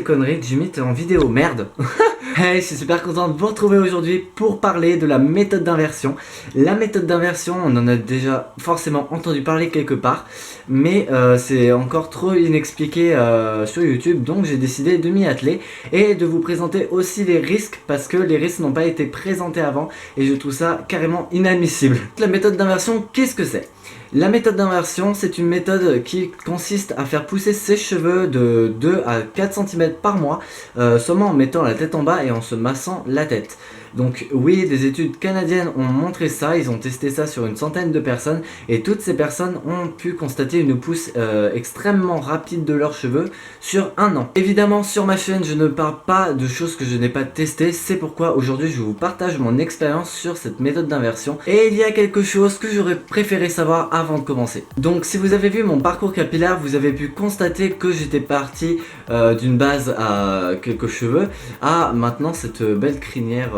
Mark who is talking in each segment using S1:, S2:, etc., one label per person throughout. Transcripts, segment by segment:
S1: tes conneries, Jimmy, t'es en vidéo, merde. Hey, je suis super content de vous retrouver aujourd'hui pour parler de la méthode d'inversion. La méthode d'inversion, on en a déjà forcément entendu parler quelque part, mais c'est encore trop inexpliqué sur YouTube, donc j'ai décidé de m'y atteler et de vous présenter aussi les risques, parce que les risques n'ont pas été présentés avant et je trouve ça carrément inadmissible. La méthode d'inversion, qu'est-ce que c'est ? La méthode d'inversion, c'est une méthode qui consiste à faire pousser ses cheveux de 2 à 4 cm par mois, seulement en mettant la tête en bas et en se massant la tête. Donc oui, des études canadiennes ont montré ça, ils ont testé ça sur une centaine de personnes et toutes ces personnes ont pu constater une pousse extrêmement rapide de leurs cheveux sur un an. Évidemment, sur ma chaîne, je ne parle pas de choses que je n'ai pas testées, c'est pourquoi aujourd'hui je vous partage mon expérience sur cette méthode d'inversion. Et il y a quelque chose que j'aurais préféré savoir avant de commencer. Donc si vous avez vu mon parcours capillaire, vous avez pu constater que j'étais parti d'une base à quelques cheveux à maintenant cette belle crinière.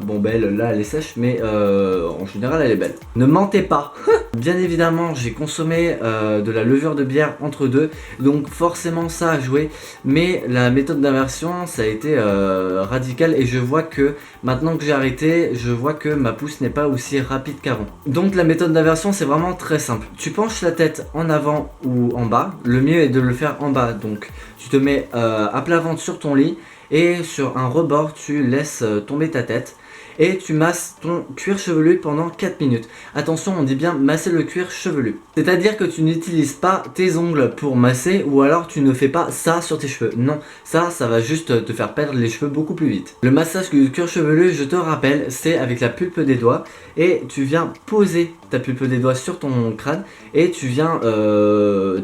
S1: Bon, belle, là elle est sèche, mais en général elle est belle. Ne mentez pas. Bien évidemment, j'ai consommé de la levure de bière entre deux, donc forcément ça a joué, mais la méthode d'inversion ça a été radical et je vois que maintenant que j'ai arrêté, je vois que ma pousse n'est pas aussi rapide qu'avant. Donc la méthode d'inversion c'est vraiment très simple. Tu penches la tête en avant ou en bas, le mieux est de le faire en bas, donc tu te mets à plat ventre sur ton lit et sur un rebord tu laisses tomber ta tête et tu masses ton cuir chevelu pendant 4 minutes. Attention, on dit bien masser le cuir chevelu. C'est-à-dire que tu n'utilises pas tes ongles pour masser ou alors tu ne fais pas ça sur tes cheveux. Non, ça va juste te faire perdre les cheveux beaucoup plus vite. Le massage du cuir chevelu, je te rappelle, c'est avec la pulpe des doigts et tu viens poser ta pulpe des doigts sur ton crâne et tu viens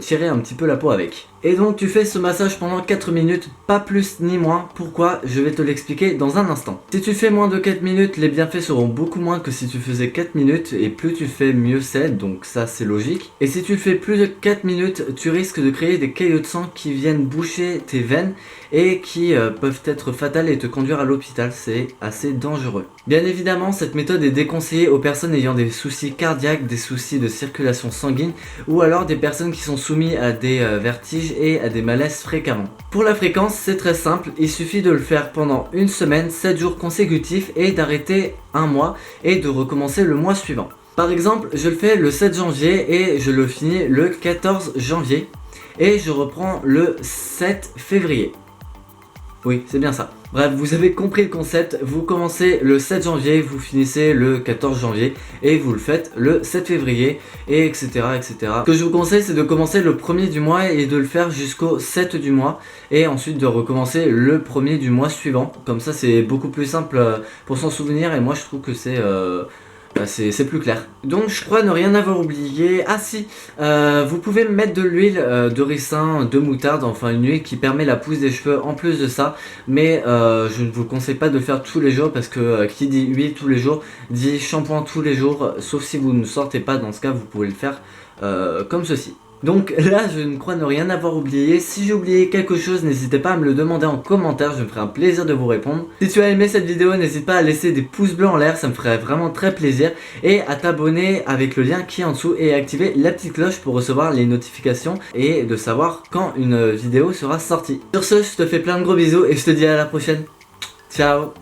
S1: tirer un petit peu la peau avec. Et donc tu fais ce massage pendant 4 minutes, pas plus ni moins. Pourquoi ? Je vais te l'expliquer dans un instant. Si tu fais moins de 4 minutes, les bienfaits seront beaucoup moins que si tu faisais 4 minutes et plus tu fais mieux c'est, donc ça c'est logique. Et si tu fais plus de 4 minutes, tu risques de créer des caillots de sang qui viennent boucher tes veines et qui peuvent être fatales et te conduire à l'hôpital, c'est assez dangereux. Bien évidemment, cette méthode est déconseillée aux personnes ayant des soucis cardiaques, des soucis de circulation sanguine ou alors des personnes qui sont soumises à des vertiges et à des malaises fréquemment. Pour la fréquence, c'est très simple, il suffit de le faire pendant une semaine, 7 jours consécutifs et d'arrêter un mois et de recommencer le mois suivant. Par exemple, je le fais le 7 janvier et je le finis le 14 janvier et je reprends le 7 février. Oui, c'est bien ça. Bref, vous avez compris le concept, vous commencez le 7 janvier, vous finissez le 14 janvier et vous le faites le 7 février et etc. etc. Ce que je vous conseille, c'est de commencer le 1er du mois et de le faire jusqu'au 7 du mois et ensuite de recommencer le 1er du mois suivant. Comme ça, c'est beaucoup plus simple pour s'en souvenir et moi je trouve que c'est plus clair. Donc je crois ne rien avoir oublié. Ah si, vous pouvez mettre de l'huile de ricin, de moutarde, enfin une huile qui permet la pousse des cheveux en plus de ça. Mais je ne vous conseille pas de le faire tous les jours parce que qui dit huile tous les jours dit shampoing tous les jours. Sauf si vous ne sortez pas, dans ce cas vous pouvez le faire comme ceci. Donc là je ne crois ne rien avoir oublié. Si j'ai oublié quelque chose, n'hésitez pas à me le demander en commentaire, je me ferai un plaisir de vous répondre. Si tu as aimé cette vidéo, n'hésite pas à laisser des pouces bleus en l'air, ça me ferait vraiment très plaisir. Et à t'abonner avec le lien qui est en dessous et activer la petite cloche pour recevoir les notifications et de savoir quand une vidéo sera sortie. Sur ce, je te fais plein de gros bisous et je te dis à la prochaine. Ciao.